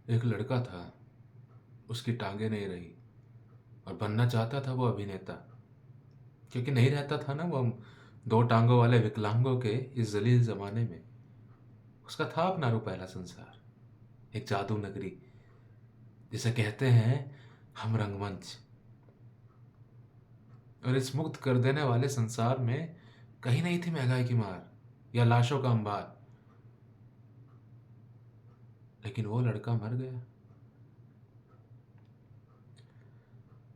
एक लड़का था, उसकी टांगें नहीं रही और बनना चाहता था वो अभिनेता। क्योंकि नहीं रहता था ना वो दो टांगों वाले विकलांगों के इस जलील जमाने में। उसका था अपना रुपहला संसार, एक जादू नगरी जिसे कहते हैं हम रंगमंच। और इस मुक्त कर देने वाले संसार में कहीं नहीं थी महंगाई की मार या लाशों का अंबार। लेकिन वो लड़का मर गया।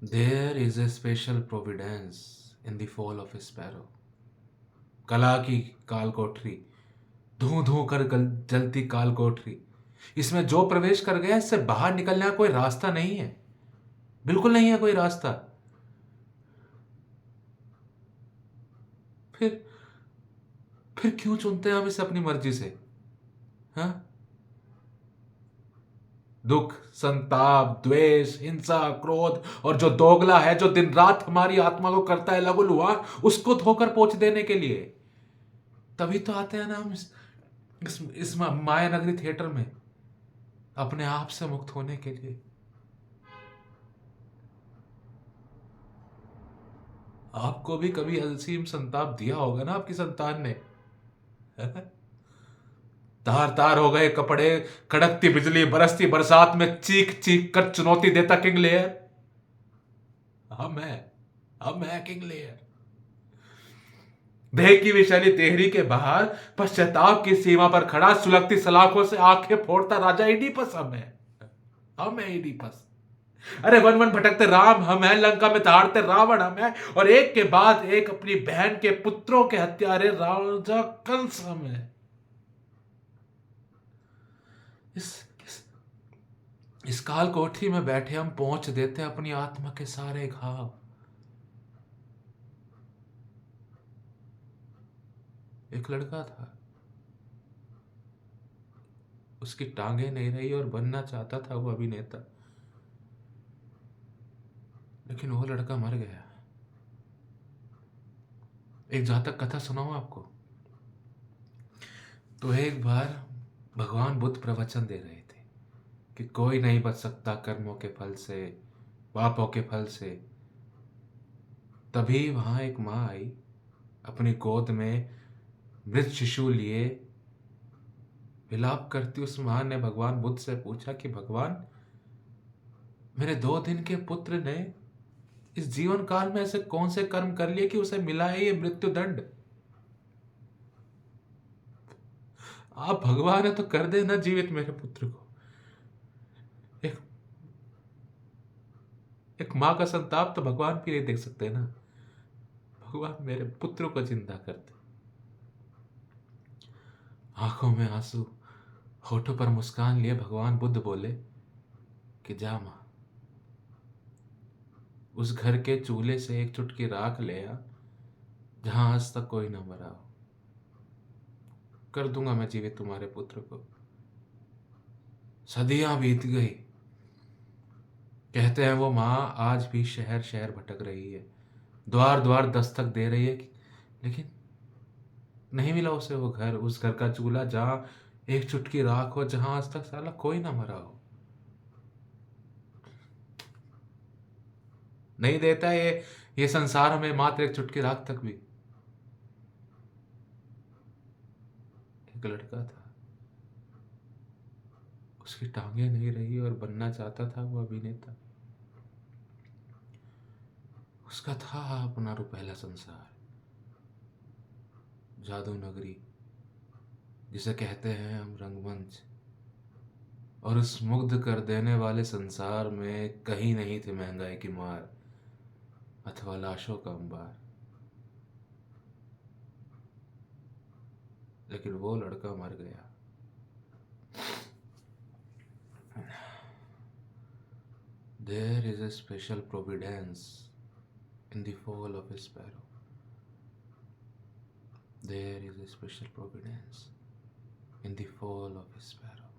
There is a special providence in the fall of a sparrow. कला की काल कोठरी, धू धू कर जलती काल कोठरी, इसमें जो प्रवेश कर गया इससे बाहर निकलने का कोई रास्ता नहीं है। बिल्कुल नहीं है कोई रास्ता। फिर फिर क्यों चुनते हैं हम इसे अपनी मर्जी से? हाँ, दुख, संताप, द्वेष, हिंसा, क्रोध और जो दोगला है जो दिन रात हमारी आत्मा को करता है लहूलुहान, उसको धोकर पोंछ देने के लिए तभी तो आते हैं ना हम इस माया नगरी थिएटर में, अपने आप से मुक्त होने के लिए। आपको भी कभी असीम संताप दिया होगा ना आपकी संतान ने। तार तार हो गए कपड़े, कड़कती बिजली, बरसती बरसात में चीख चीख कर चुनौती देता किंग लेयर। हम है, हम है किंग लेयर। देह की विशाली तेहरी के बाहर पश्चाताप की सीमा पर खड़ा सुलगती सलाखों से आंखें फोड़ता राजा इडिपस हम है। हम है इडिपस। अरे वन वन भटकते राम हम है, लंका में दहाड़ते रावण हम है, और एक के बाद एक अपनी बहन के पुत्रों के हत्यारे राजा कंस हम है। इस इस, इस काल कोठरी में बैठे हम पहुंच देते अपनी आत्मा के सारे घाव। एक लड़का था, उसकी टांगे नहीं रही और बनना चाहता था वो अभिनेता। लेकिन वो लड़का मर गया। एक जातक कथा सुनाऊं आपको? तो एक बार भगवान बुद्ध प्रवचन दे रहे थे कि कोई नहीं बच सकता कर्मों के फल से, पापों के फल से। तभी वहां एक माँ आई, अपनी गोद में मृत शिशु लिए विलाप करती उस माँ ने भगवान बुद्ध से पूछा कि भगवान, मेरे 2 दिन के पुत्र ने इस जीवन काल में ऐसे कौन से कर्म कर लिए कि उसे मिला है ये मृत्यु दंड? आप भगवान है तो कर देना जीवित मेरे पुत्र को। एक एक माँ का संताप तो भगवान भी नहीं देख सकते ना। भगवान मेरे पुत्र को जिंदा कर दे। आंखों में आंसू, होठों पर मुस्कान लिए भगवान बुद्ध बोले कि जा मां, उस घर के चूल्हे से एक चुटकी राख ले आ जहां आज तक कोई ना मरा हो। कर दूंगा मैं जीवित तुम्हारे पुत्र को। सदियां बीत गई। कहते हैं वो माँ आज भी शहर शहर भटक रही है, द्वार द्वार दस्तक दे रही है, लेकिन नहीं मिला उसे वो घर, उस घर का चूल्हा जहां एक चुटकी राख हो, जहां आज तक साला कोई ना मरा हो। नहीं देता ये संसार हमें मात्र एक चुटकी राख तक भी। एक लड़का था, उसकी टांगे नहीं रही और बनना चाहता था वो अभिनेता। उसका था अपना रुपहला संसार, जादू नगरी जिसे कहते हैं हम रंगमंच। और उस मुग्ध कर देने वाले संसार में कहीं नहीं थी महंगाई की मार अथवा लाशों का अंबार। लेकिन वो लड़का मर गया। There is a special providence in the fall of a sparrow. There is a special providence in the fall of a sparrow.